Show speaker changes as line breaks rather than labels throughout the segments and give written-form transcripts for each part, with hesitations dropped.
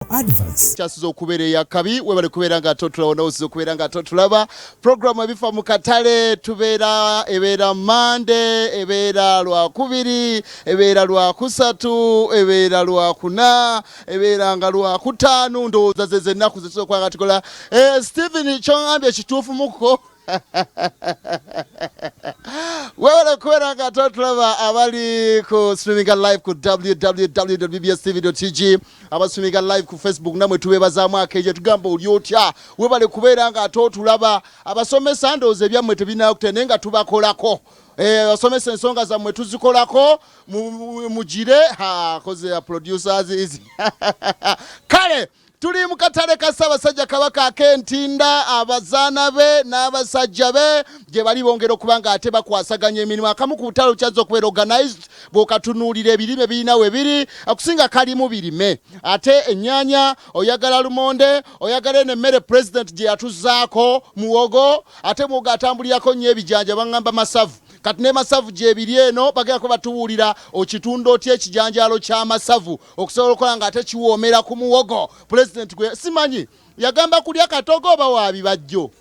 Advance
kyasiza okubeera eyakabi webale kubeera nga totulaba osiza okubeera nga totulaba programu ebifa mu katale tubeera ebeera Monday ebeera Lwakubiri ebeera Lwakusatu ebeera Lwakuna ebeera nga Lwakutaano ndowooza ze ennaku zetusobola okuba nga tukola Stephen kyongambye kituufu muko webale kubeera nga totulaba abali ku streaming live ku www.bbstv.tg abasstreaming live ku Facebook namwe tubebazaamu akeje tugamba oli otya webale kubeera nga totulaba abasomesa ndowooza ebyammwe tebinakutende nga tubakolako abasomesa ensonga zammwe tuzikolako mugire koze producers easy kale tuli mu katale ka Ssaabasajja Kabaka ak'Entinda abazaana be n'abasajja be gye bali bongera okuba nga ate bakwasaganya emirimu akamu ku butale kyazza okubeera organized bw'okatunuulira ebirime birina we biri akusinga kalimu birime ate ennyaanya oyagala lumonde oyagala n'emmere president gye yatuzzaako muwogo ate muwogo atambulirako nnyo ebijanja baŋŋamba masavu kati ne masavu gye biri eno bagenda ko batubuulira okitunda otya ekijanjaalo ky'amasavu okusobola okukola nga ate kiwoomera ku muwogo president gwe simanyi yagamba kulya katogo oba wabibajjo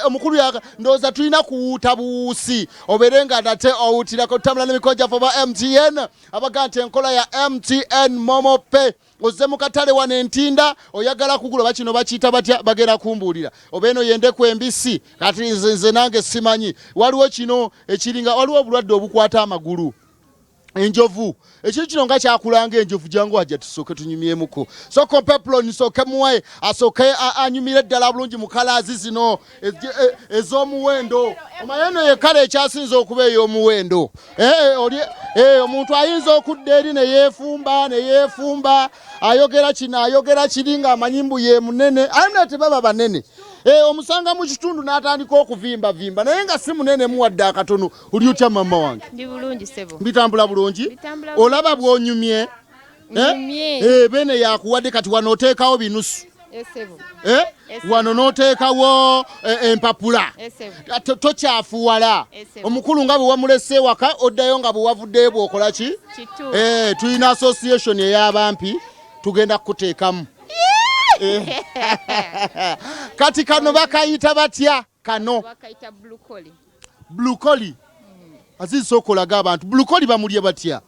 omukulu ndowooza tulina kuwuuta buwuusi obeere nga nate owuutirako tutambula n'emikono gyaffe oba MTN abaga nti enkola ya MTN Momo Pay ozze mu katale wano Entinda oyagala kugula bakino bakiyita batya bagenda kumbuulira oba eno yendeku embisi kati nze nange simanyi waliwo kino ekiringa waliwo obulwadde obukwata amagulu enjovu ekintu kino nga kyakulanga enjovu jangu wajja tusooke tunyumyemuko soko peplo nisooke muwe asooke anyumire ddala bulungi mu kalaazi zino ez'omuwendo omayeno ye kale ekyasinza okuba ey'omuwendo omuntu ayinza okudda eri neyeefumba ayogera kino ayogera kiri ng'amanyimbu ye munene ayina tebaba banene omusanga mu kitundu n'atandika okuvimba naye nga si munene muwadde akatono oli otya mama wange
ndi bulungi sebo
bitambula bulungi olaba bw'onyumye bene yakuwadde kati wano oteekawo binusu wano n'oteekawo empapula tokyafuwala omukulu nga bwe wamulese ewaka oddayo nga bwe wavuddeyo bw'okola ki tulina association ey'abampi tugenda kukuteekamu kati kano bakayita batya kano
bakayita
blukoli azizisa okolaga abantu blukoli bamulye batya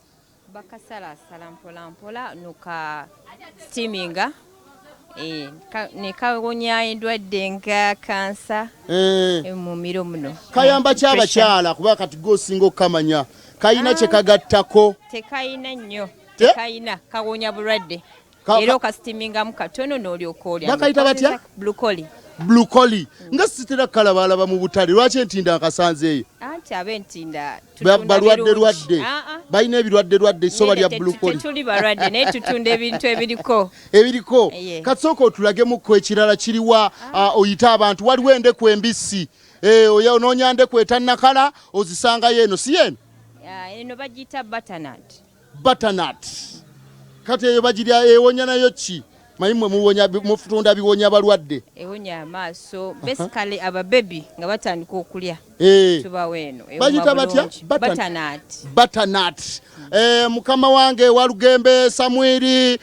bakasalasala mpolampola nuka steaminga nekawonya endwadde nga kansa mu miro muno
kayamba kyabakyala kuba kati gosinga okukamanya kayina kyekagattako
tekayina nnyo tekayina kawonya bulwadde era okasitiminga mu katono n'olyoka olya
bakayita batya blukoli nga sitera kalabalaba mu butale lwaki Entinda akasanzeeyo
anti ab'Entinda
balwadde balina ebirwadde so balya blukoli
tetuli balwadde naye tutunda ebintu ebiriko
katsooka otulagemuko ekirala kiriwa oyita abantu waliwo endeku embisi onoonya ndeku etannakala ozisangayo eno si eno
eno bagiyita
butternut kati eyo bagirya ewonya nayo ki mayimwe mutunda biwonya balwadde
ewonya amaaso basically ababebi nga batandika okulya tubawo eno
bagita batya butternut mukama wange Walugembe Samwiri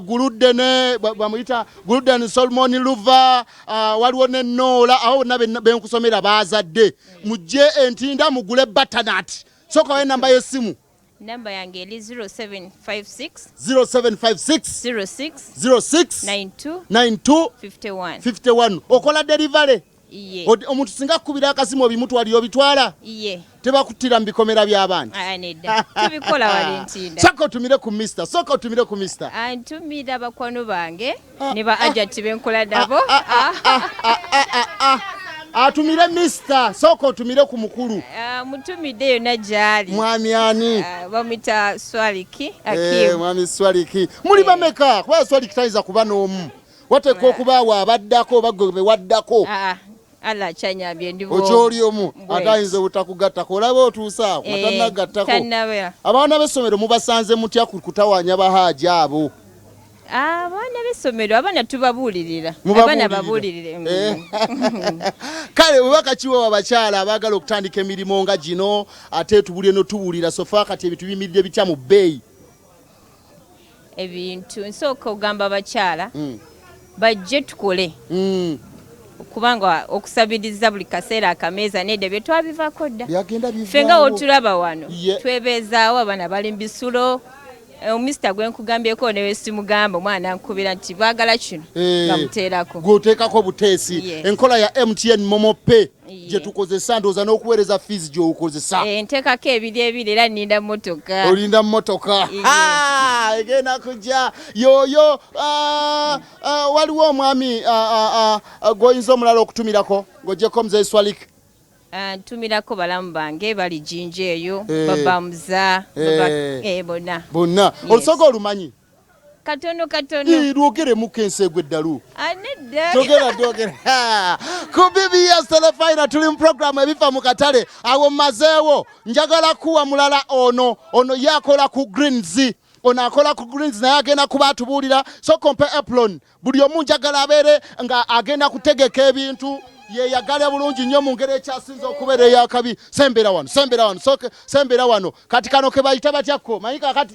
guludde ne bamuyita guludde Solomon Luva waliwo ne Nola aho nabe benkusomera bazadde mujje Entinda mugule butternut soka we namba y'essimu
Namba yange eli 0756
06 okola delivery omuntu singa kubira akasimu obimutu wali obitwala tebakuttira mu bikomera by'abantu
tubikola wali Ntinda
soka otumire ku Mr.
Antumira bakwano bange ne ba agent benkola nabo
atumire Mr. Soko otumire ku mukulu
mutumide yonna gyali
mwami ani
bamwita Swaliki
mwami Swaliki muli bameka kuba Swaliki tayiza kuba n'omu wateeka okubaawo abaddako bagwe bewaddako
ala kyanyambye ndibo
okyoli omu atayinza obutakugattako olaba otuusa atannagattako abaana b'essomero mubasanze mutya kutawaanya bahaaji abo
abaana b'essomero abaana tubabuulirira abaana babuulirire
kale bubaka kiwa abakyala abaagala okutandika emirimu nga gino ate tubulye no tubuulira sofa kati ebintu bimiridde bitya mu bbeeyi
ebintu nsooka ogamba abakyala bajje tukole kubanga okusabiriza buli kaseera akameeza nedda bye twabivako dda ffe nga wotulaba wano twebeezaawo abaana bali mu bisulo omusita gwe nkugambyeko ne wesimugamba omwana nkubira nti baagala kino nga muteerako
gwoteekako buteesi enkola ya MTN Momo Pay gye tukozesa ndooza n'okuweereza fees gy'okozesa
nteekako ebiri era nninda mmotoka
olinda mmotoka egenda kujja yoyo waliwo omwami gw'oyinza omulala okutumirako ng'ogyeko muzeyi Swalik
ntumirako balamu bange bali Jinja eyo babamuza bonna
olusoga olumanyi
katono
lwogeremuko enseegwa eddalu
nedda
togera ku BBS telefina tuli mu programu ebifa mu katale awo mmazeewo njagala kuwa mulala ono yakola ku greens ono akola ku greens naye agenda kuba atubuulira so kompe apron buli omu njagala abeere nga agenda kutegeka ebintu yeyagala bulungi nnyo mu ngeri ekyasinza okubeera eyakabi sembera wano kati kano ke bayita batyako manyi kakati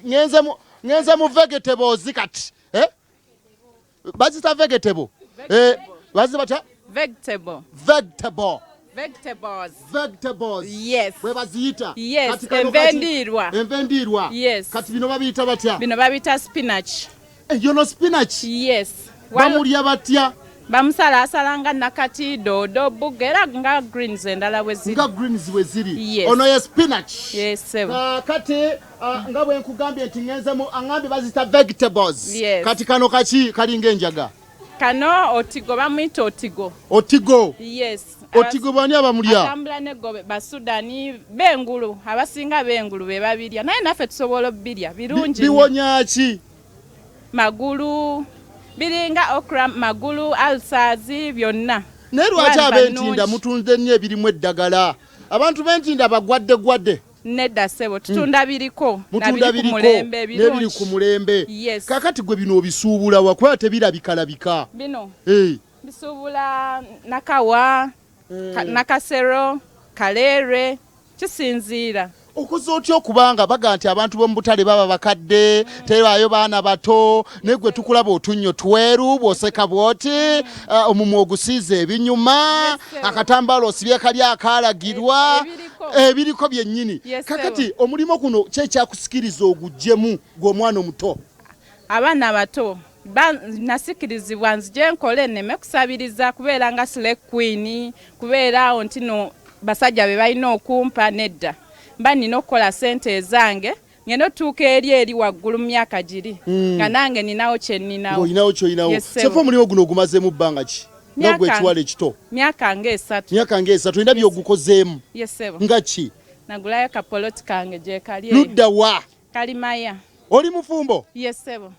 ngenze mu vegetables kati bazita vegetable bazi batya vegetables
yes
bwe baziyita
yes envendirwa yes
kati bino babiyita batya
bino babiyita spinach
yono spinach
yes
bamulya batya
bamusalaasala nakati dodo bugera nga greens endala
bwe ziri ono ye spinach
yes
kati nga bwe nkugambye nti ngenzemu angambye bazita vegetables kati kano kaki kalinga enjaga
kano otigo bamwita
otigo
yes
otigo bani abamulya
atambula negobe basudani bengulu abasinga bengulu be babirya naye naffe tusobola obirya birungi
biwonya ki
magulu biringa okra magulu alsazi byonna
naye lwaki ab'Entinda mutunze nnyo ebirimu eddagala abantu b'Entinda bagwadde
nedda sebo tutunda biriko
nebiri ku mulembe kakati gwe bino obisuubula wakuba tebirabikalabika
bino bisuubula nakawa nakasero kaleere kisinziira
okuza otya okubanga baga nti abantu b'omu butale baba bakadde tebaayo baana bato naye gwe tukulaba otunnyo tweru bw'oseka bw'oti omumwa ogusiize ebinyuma akatambaala osibye kali akaalagirwa ebiriko byennyini kakati omulimu guno kyekyakusikiriza oguggyemu gw'omwana omuto
abaana bato nasikirizibwa nzije nkole nneme kusabiriza kubeera nga select queen kubeera awo ntino basajja be balina okumpa nedda mba nina okukola sente ezange ngenda otuuka eri waggulu mu myaka giri nga nange ninawo kye nninawo
olinawo ky'olinawo sefa omulimu guno ogumazeemu bbanga ki nogwe ekiwala ekito
myaka
nga esatu olina byogukozeemu nga ki
nagulayo kapoloti kange gye kali
ludda wa
kalimaya
oli mufumbo
yesebo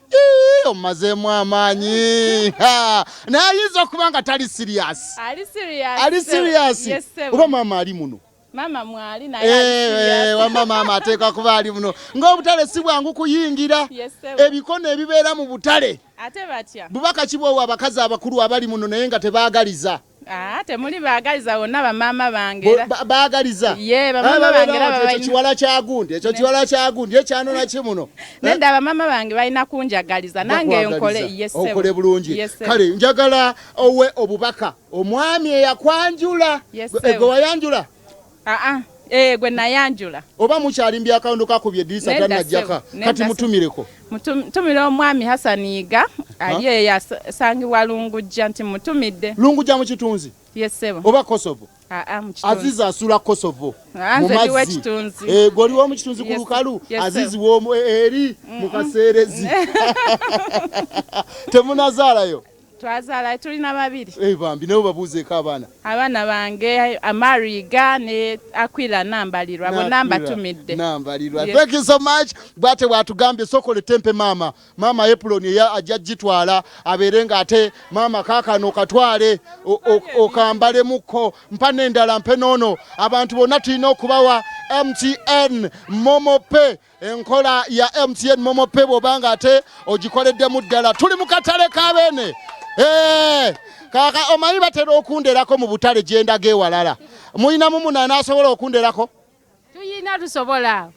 omazeemu amaanyi naye ayinza okuba nga tali serious ali serious oba maama ali muno
mama mwali naye
wama maama ateekwa kuba ali muno ng'obutale si bwangu kuyingira ebikono ebibeera mu butale
ate batya
bubaka kibwowa abakazi abakulu abali muno naye nga tebaagaliza
temuli baagaliza bonna bamama bange
baagaliza
bamama bange
ekyo kiwala kyagundi ekyanona kimuno
nedda bamama bange balina kunjagaliza nange
okole bulungi kale njagala owe obubaka omwami eyakwanjula gwe wayanjula
gwe nayanjula
oba mukyali mbyakawondo kakubye eddirisa tannajjaka kati mutumireko
mutumire omwami Hasaniga ali eyasangibwa Lungujja nti mutumidde
Lungujja mu kitunzi
yesebo
oba Kosovo Azizi asula Kosovo
mumazi
goliwo mu kitunzi ku lukalu Azizi womu eri mu kaseerezi temunazaalayo
twazaala tulina babiri
bambi nabo babuuzeeko
abaana bange Amariga ne Akwila Nambalirwa bonna mbatumidde
thank you so much bwate bwatugambye sokole tempe mama Apron ajja gitwala abeere nga ate mama kaakano katwale okambalemuko mpa n'endala mpe noono abantu bonna tulina okubawa MTN Momo Pay enkola ya MTN Momo Pay bw'obanga ate ogikoleddemu ddala tuli mu katale kabeene kaka omanyi batera okunderako mu butale gyendaga ewalala mulinamu munana asobola okunderako
tuyina tusobola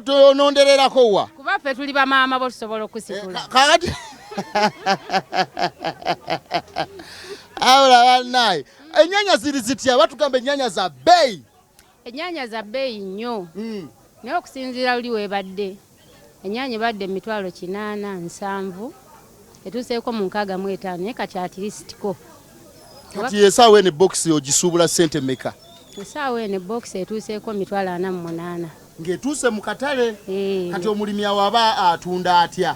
onondererako wa
kuba ffe tuli bamaama bo tusobola okusikula
kakati awula bannaye ennyanya ziri zitya batugamba ennyanya za bbeeyi
ennyanya za bbeeyi nnyo naye okusinziira luli weebadde ennyanya ebadde emitwalo 87 etuuseeko mu 65 naye kati atirisitiko
kati esaawa ene bokisi ogisuubula ssente meka
esaawa ene bokisi etuuseeko mitwalo 48
ng'etuuse mu katale kati omulimi awo aba atunda atya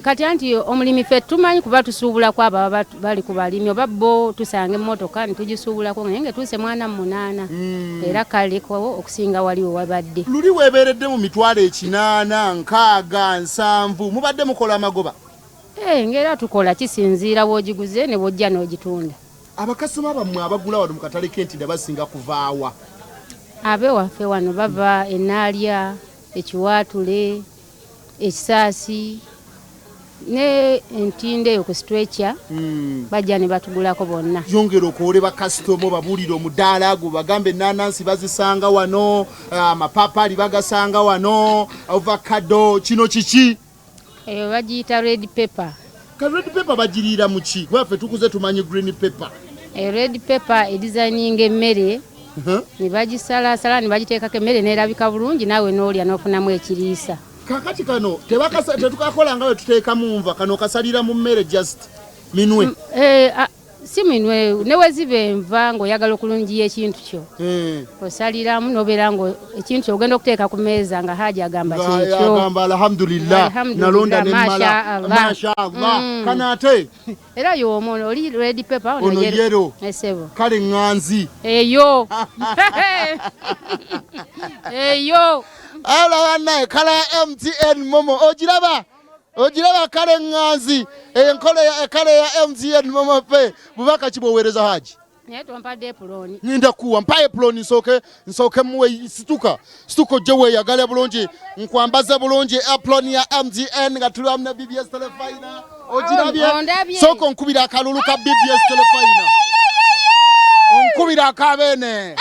kati anti omulimi ffe tumanyi kuba tusuubulako abo bali ku balimi oba bo tusanga emmotoka netugisuubulako naye ng'etuuse 48 era kaleko okusinga waliwo wabadde
luli weebeeredde mu mitwalo 8 6 7 mubadde mukola amagoba
ng'era tukola kisinziira bw'ogiguze ne bw'ojja n'ogitunda
abakasoma bammwe abagula wano mu katale k'Entinda basinga kuvaawa
abewaffe wano bava Enaalya Ekiwaatule Ekisaasi ne Ntinda eyo ku stretcher bajja ne batugulako bonna
yongera okwole bakasitoma babuulire omudaala gwo bagambe ennaanansi bazisanga wano amapaapaali bagasanga wano avocado kino kiki
eyo bagiyita red pepper
ka red pepper bagiriira mu ki bwaffe tukuze tumanyi green pepper
red pepper edizayininga emmere ne bagisalaasala ne bagiteekako emmere neerabika bulungi naawe n'olya n'ofunamu ekiriisa
kakati kano tetukakola nga we tuteeka mu nva kano kasalira mu mmere just minwe
si minwe neweziba enva ng'oyagala okulungiya ekintu kyo osaliramu n'obeera nga ekintu kyo ogenda okuteeka ku meeza nga Hajji agamba kyekyo
agamba alhamdulillah nalonda nemmala mashaallah kana ate
era y'omono oli red pepper
ono yero
esebo
kale ŋŋanzi
eyo eyo
ala bannaye kala ya MTN momo ogiraba kale ŋŋanzi ekale ya MTN momo pe bubaka kibowereza Hajji
naye twampadde epuloni
ninda kuwa mpaye epuloni nsooke muwe situka ojje weeyagale bulungi nkwambaze bulungi epuloni ya MTN nga tuli wamu ne BBS telefayina ogirabye sooka onkubira akalulu ka BBS telefayina onkubira akabeene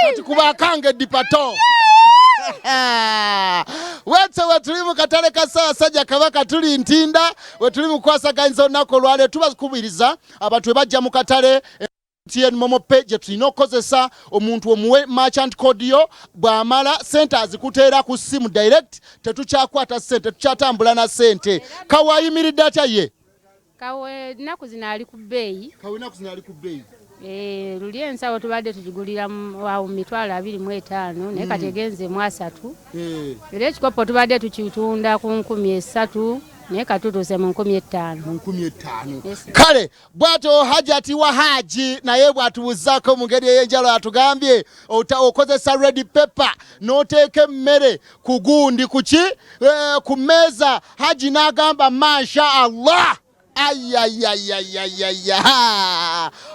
kati kuba akange Departo wetse wetuli mu katale ka Ssaabasajja Kabaka tuli Ntinda wetuli mu kwasaganyisa olunaku olwaleero tubakubiriza abantu bajja mu katale MTN momo pay gye tulina okukozesa omuntu omuwe merchant code yo bw'amala sente azikuteera ku ssimu direct tetukyakwata ssente tetukyatambula na ssente kawayimiridde atya ye
kawe nnaku zino ali ku bbeeyi luli ensawo tubadde tugigulira awo mu mitwalo 25 naye kati egenzeemu 3 era ekikopo tubadde tukitunda ku 3,000 naye kati tutuuse mu 5,000
kale bw'atyo Hajati wa Hajji naye bw'atubuzaako mu ngeri ey'enjalo atugambye okozesa red pepper n'oteeka emmere ku gundi ku mmeeza Hajji n'agamba masha Allah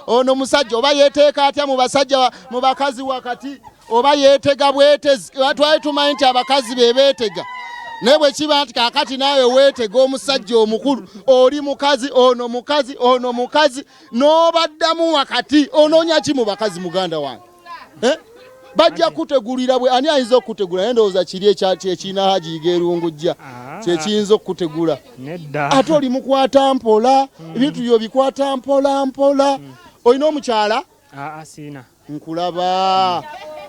ono musajja oba yeteeka atya mu basajja mu bakazi wakati oba yeetega bwetezi twali tumanyi nti abakazi bebeetega naye bwe kiba nti kaakati naawe weetega omusajja omukulu oli mukazi ono mukazi n'obaddamu wakati onoonya ki mu bakazi muganda wange bajja kutegulira bwe ani ayinza okutegula naye ndowooza kiri ekina Hajji gerungujja kyekiyinza okutegula ate oli mukwata mpola ebintu byo bikwata mpola olina omukyala
siina
nkulaba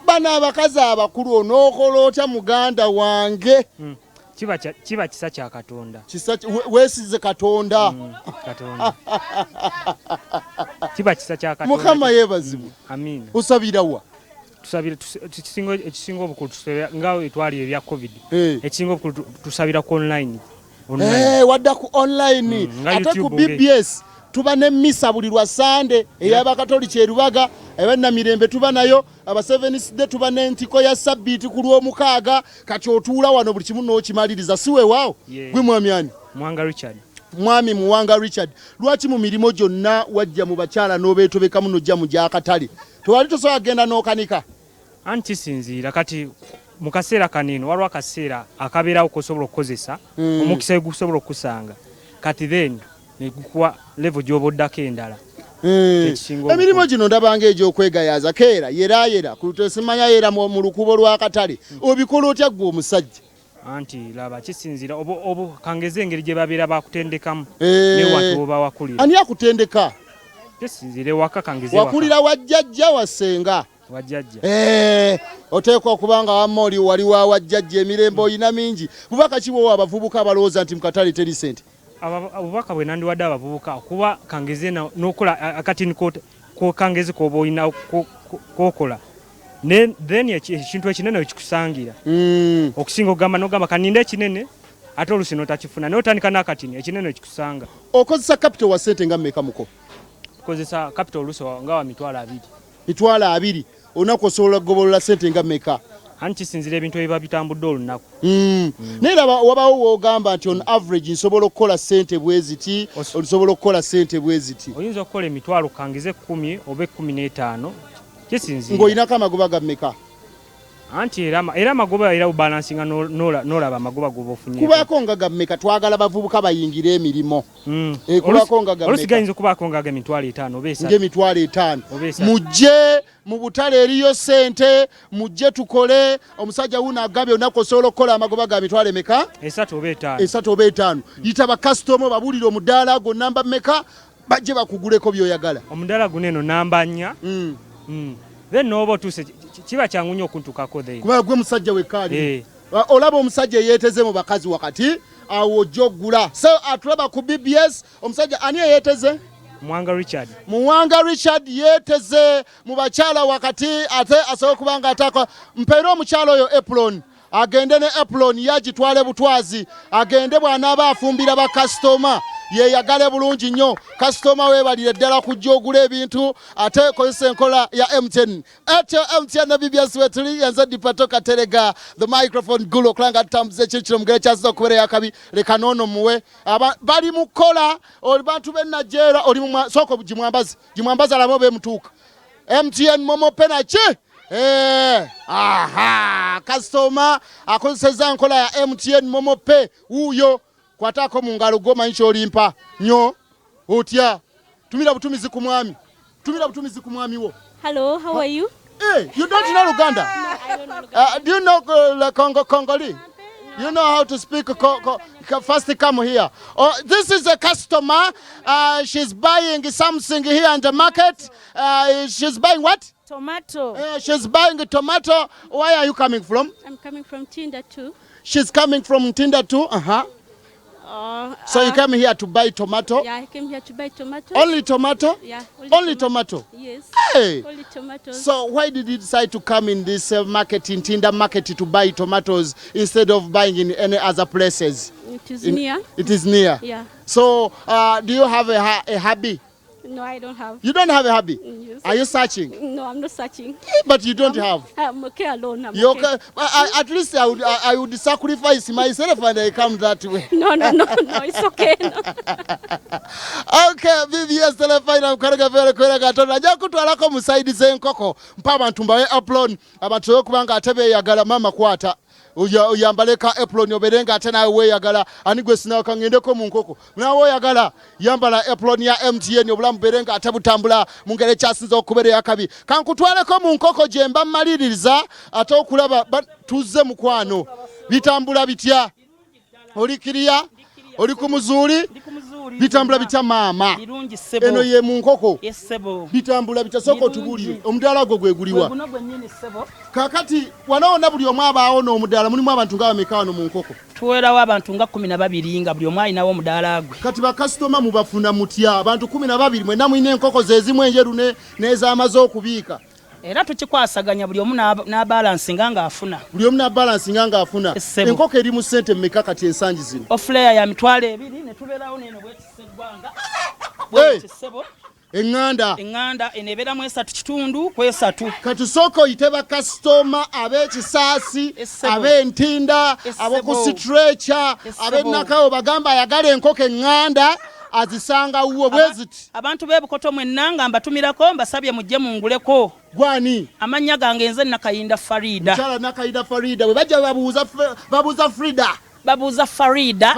bana abakazi abakulu onookola otya muganda wange
kiba kisa kya Katonda
weesize Katonda
kiba kisa kya Katonda
Mukama yeebazibwe
amiina
osabirawa
ekisinga obukulu tusabira nga etwali ebya covid ekisinga obukulu tusabira ku online
wadda ku online ate ku BBS tuba ne misa buli lwa Sande ey'Abakatoliki e Lubaga Namirembe tuba nayo aba Seventh Day tuba n'entiko ya Sabbiiti ku Lwomukaaga kati otuula wano buli kimu n'okimaliriza si weewaawo gwe mwami ani
Muwanga Richard
mwami Muwanga Richard lwaki mu mirimo gyonna wajja mu bakyala n'obeetobekamu n'ojja mu gy'akatale tewali tosobola kugenda n'okanika
anti sinziira kati mu kaseera kanino waliwo akaseera akabeerawo kosobola okukozesa omukisa gusobola okusanga kati then negukuwa level gy'oba oddako endala
Emirimu gino ndabanga egy'okwegayaza keera yera kutesimanya yera mu lukubo lwa Katale obikola otya gwe omusajja
anti laba kisinzira obo kangeze engeri gye babeera bakutendekamu ne watu oba wakulira
ani akutendeka
kisinzire waka kangeze
wakulira wajjajja wasenga wajjajja oteekwa okubanga wamoli wali wa wajjajja emirembe oyina mingi bubaka kibo abavubuka abalowooza nti mu Katale teri sente
abubaka bwe nandiwadde abavubuka kuba kangeze n'okola akatini ko kangeze koba olina kokola then ekintu ekinene ekikusangira okusinga ogamba kaninde ekinene ate olusi notakifuna naye otandika n'akatini ekinene ekikusanga
okozesa capital wa sente nga mmeka muko
kozesa capital olusi nga wa mitwalo
2 olunaku osobola kugobolola sente nga mmeka
anti kisinzira ebintu ebiba bitambudde olunaku
naye wabawo woogamba nti on average nsobola okukola sente bweziti osobola okukola sente bweziti
oyinza okukola emitwalo kangize 10 oba 15 kisinzira
ng'olinako amagoba ga mmeka
anti era amagoba era ubalansinga n'olaba amagoba goba ofunye
kubaako nga ga mmeka twagala bavubuka bayingire emirimo kubaako nga ga mmeka
olusi gayinza okubaako nga emitwalo 5 oba 3
ng'emitwalo 5 mujje mu butale eriyo sente mujje tukole omusajja wuno agambye olunaku osobola okukola amagoba ga mitwalo emeka 3 oba 5 yita bakasitoma babuulire omudaala gwo namba mmeka bajje bakuguleko by'oyagala
omudaala guno eno namba 4 then noba otuuse kiba kyangu nnyo okuntukako then
kubanga gwe musajja wekkaali olaba omusajja eyeeteze mu bakazi wakati awo ojja oggula so atulaba ku BBS omusajja ani eyeeteze Muwanga Richard yeeteze mu bakyala wakati ate asobola okubanga ataka mpeera omukyala oyo apron agende ne apron yagitwale butwazi agende bw'anaaba afumbira bakasitoma yeyagale bulungi nnyo kasitoma weebalire ddala kujja ogula ebintu ate kozesa enkola ya MTN atyo MTN na BBS wetuli yanze Departo Kateregga the microphone gulo okulanga tutambuze ekyo mugere kyasiza okubeera yakabi leka noono muwe bali mu kola oli bantu b'ennajeera oli mu soko gimwambaza alabo beemutuuka MTN momo penaki kasitoma akozeseza enkola ya MTN momo pe wuuyo kwatako mu ngalo goma nchi olimpa nyo otya tumira butumizi ku mwami wo.
Hello, how are you?
Hey, you don't know Uganda?
No, I don't know Uganda.
Do you know Congolese? You know how to speak first come here. This is a customer. She's buying something here in the market. She's buying what?
Tomato.
She's buying a tomato. Where are you coming from?
I'm coming from Ntinda too.
She's coming from Ntinda too. So you came here to buy tomato?
Yeah, I came here to buy tomato.
Only tomato?
Yeah.
Only tomato?
Yes.
Hey.
Only tomatoes.
So why did you decide to come in this market, in Ntinda market, to buy tomatoes instead of buying in any other places?
It is near.
It is near?
Yeah.
So do you have a hobby?
No, I don't have.
You don't have a hobby?
Yes.
Are you searching?
No, I'm not searching.
But you don't have?
I'm okay alone.
You're okay. At least I would sacrifice myself and I come that way.
No, it's okay. No.
Okay, BBS telefina mkarega vele kwera gatona. Najja kutwalako musaidize enkoko. Mpa abantu mbawe upload. Abantu okubanga atebe yagala mama kwata. Uyambaleka apron oberenga ate nawe weeyagala ani gwe sinaka ngendeko mu nkoko nawe oyagala yambala apron ya MTN obulamu berenga ate butambula mu ngere kyasinza okubeera yakabi kankutwaleko mu nkoko gye mba mmaliriza ate okulaba tuzze mukwano bitambula bitya oli kiriya oli ku muzuuli bitambula bitya maama eno ye mu nkoko bitambula bitya soko tubulire omudaala gwo gweguliwa kakati wanaona buli omu abaawo n'omudaala mulimu abantu nga bameka wano mu nkoko
tuweerawo abantu nga 12 nga buli omu alinawo omudaala gwe
kati bakasitoma mubafuna mutya abantu 12 mwenna mulina enkoko zezimu enjeru n'ezaamaze okubiika
era tukikwasaganya buli omu n'abalansinga ng'afuna
enkoko eri mu ssente mmeka kati ensangi zino
ofuleya ya mitwalo 2 ne tubeerawo n'eno bwekisebwanga bwekisebo eŋŋanda eno ebeeramu 3.3
kati sooka oyite bakasitoma ab'ekisaasi ab'entinda ab'oku sitrecha ab'ennakawo bagamba ayagala enkoko eŋŋanda azisanga wuwo bweziti
abantu b'ebukoto mwenna nga mbatumirako mbasabye mujje munguleko
gwani
amannya gange nze Nakayinda Farida
Nakayinda Farida bwe bajja babuuza Frida
babuuza Farida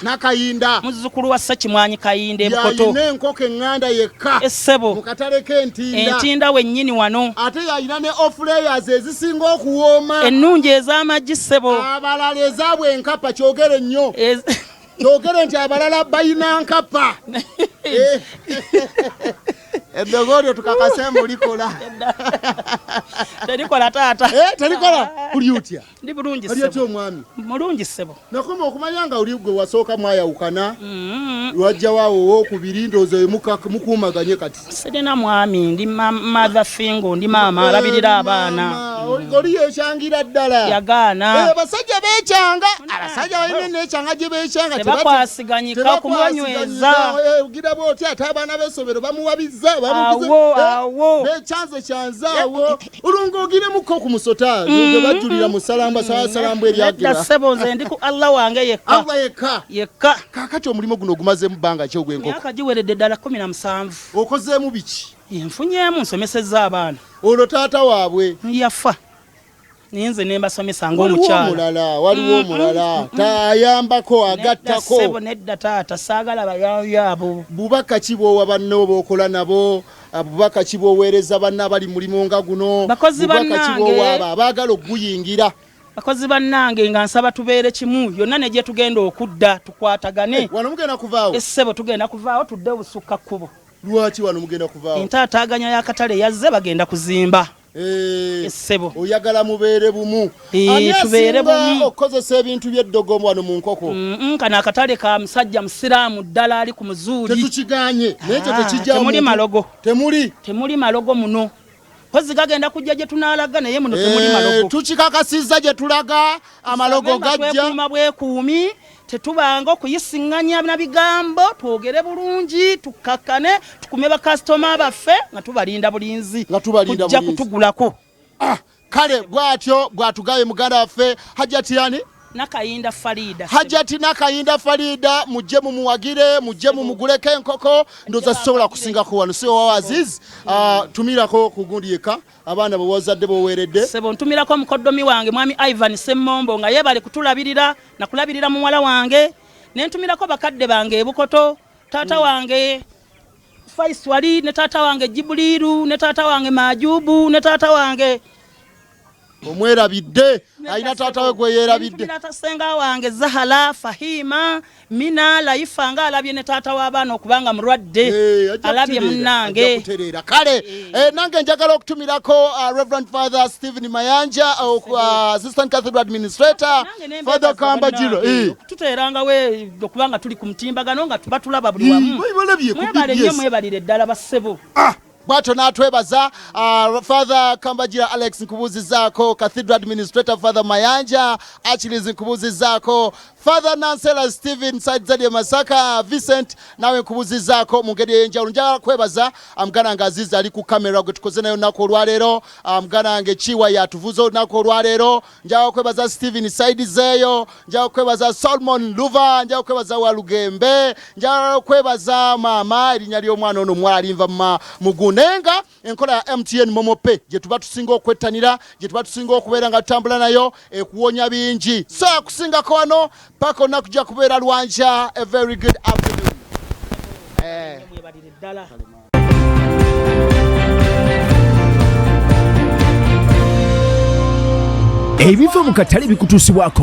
Nakayinda
muzzukulu wa Ssekimwanyi Kayinda Ebukoto
yayina enkoko eŋŋanda yekka
essebo
mu katale k'Entinda
Entinda wennyini wano
ate yayina ne off-layers ezisinga okuwooma
ennungi ez'amaggi ssebo
abalala ezaabwe enkapa kyogere nnyo kyogere nti abalala bayina nkapa eddogolyo tukakasembu likola
terikola taata
terikola kuli otya
ndi bulungi
ssebo omwami
mulungi ssebo
nakoma okumanya nga oli gwe wasooka mwayawukana lwajja waawo owokubiri ndowooza mukuumaganye kati
sirina mwami ndi mother fingo ndi maama alabirira abaana
oli yekyangira ddala
yagaana
basajja beekyanga abasajja balina nekyanga gye beekyanga
tebakwasiganyika kumunyweza
gira bwoti ate abaana b'essomero bamuwabizza
awo
bekyanze awo olunga ogiremukko ku musota gwe bajjulira mu salamba eryagira
ssebo nze ndi ku Allah wange yekka
kaakati omulimu guno ogumazeemu bbanga ki ogw'enkoko
myaka giweredde ddala 17
okozeemu biki
nfunyeemu nsomesezza abaana
olwo taata waabwe
yafa ninze nembasomesa ng'omukyala
waliwo omulala tayambako agattako
ssebo nedda taata saagala bayaayaabo
bubaka ki bw'owa banno b'okola nabo bubaka ki bw'oweereza banno abali mulimu nga guno bubaka ki bw'owa abo abaagala okuguyingira
bakozi bannange nga nsaba tubeere kimu yonna ne gye tugenda okudda tukwatagane
wano mugenda kuvaawo
essebo tugenda kuvaawo tudde obusukka kkubo
lwaki wano mugenda kuvaawo
entaataaganya ya Katale yazze bagenda kuzimba essebo
oyagala mubeere bumu
tubeere bumu
okukozesa ebintu by'eddogomu wano mu nkoko
kano akatale ka musajja musiraamu ddala ali ku muzuuli
tetukiganye naye kyo tekijja
temuli malogo
temuli
malogo muno hozi gagenda kujja gye tunaalaga naye muno temuli malogo
tukikakasizza gye tulaga amalogo gajja
twekuuma bwekuumi tetubanga okuyisiŋŋanya na bigambo twogere bulungi tukakkane tukume bakasitoma baffe nga tubalinda bulinzi kujja kutugulako
kale bw'atyo bw'atugaye muganda waffe Hajjati yani
Nakayinda Farida
Hajjati Nakayinda Farida mujje mumuwagire mujje mumuguleko enkoko ndoza sisobola kusingako wano sio wa Aziz tumirako kugundi yeka abaana bo wazadde bo weredde
sebo ntumirako mukoddomi wange mwami Ivan Semmombo nga yebale kutulabirira na kulabirira muwala wange ne ntumirako bakadde bange Ebukoto tata wange Faiswali ne tata wange Jibuliru ne tata wange Majubu ne tata wange
omwerabidde ayina taata we gwe yeerabidde
tasenga wange Zahala Fahima Mina Laifa nga alabye ne taata w'abaana okubanga mulwadde alabye munnange
kale nange njagala okutumirako Reverend Father Stephen Mayanja Assistant Cathedral Administrator Father Kambajiro
tuteeranga we okubanga tuli ku mutimbagano nga tuba tulaba buli wamu mwebalire ddala bassebo
bwato natwebaza Father Kambajira Alex nkubuzizaako Cathedral Administrator Father Mayanja Achilles nkubuzizaako Father Nansela Stephen Saidzadi Masaka Vincent nawe nkubuzizaako mu ngeri y'enjawulo njagala kwebaza amugana nga Aziza ali ku kamera gwe tukoze nayo nako olwaleero amugana nga Chiwa yatuvuza nako olwaleero njagala kwebaza Stephen Saidizeyo njagala kwebaza Solomon Luva njagala kwebaza Walugembe njagala kwebaza mama erinnya ly'omwana ono mwalimva mugunenga enkola ya MTN Momope gye tuba tusinga okwettanira gye tuba tusinga okubeera nga tutambula nayo ekuwonya bingi so akusingako wano paka onakujja kubeera lwanja a very good afternoon
ebiva mu katale bikutuusibwako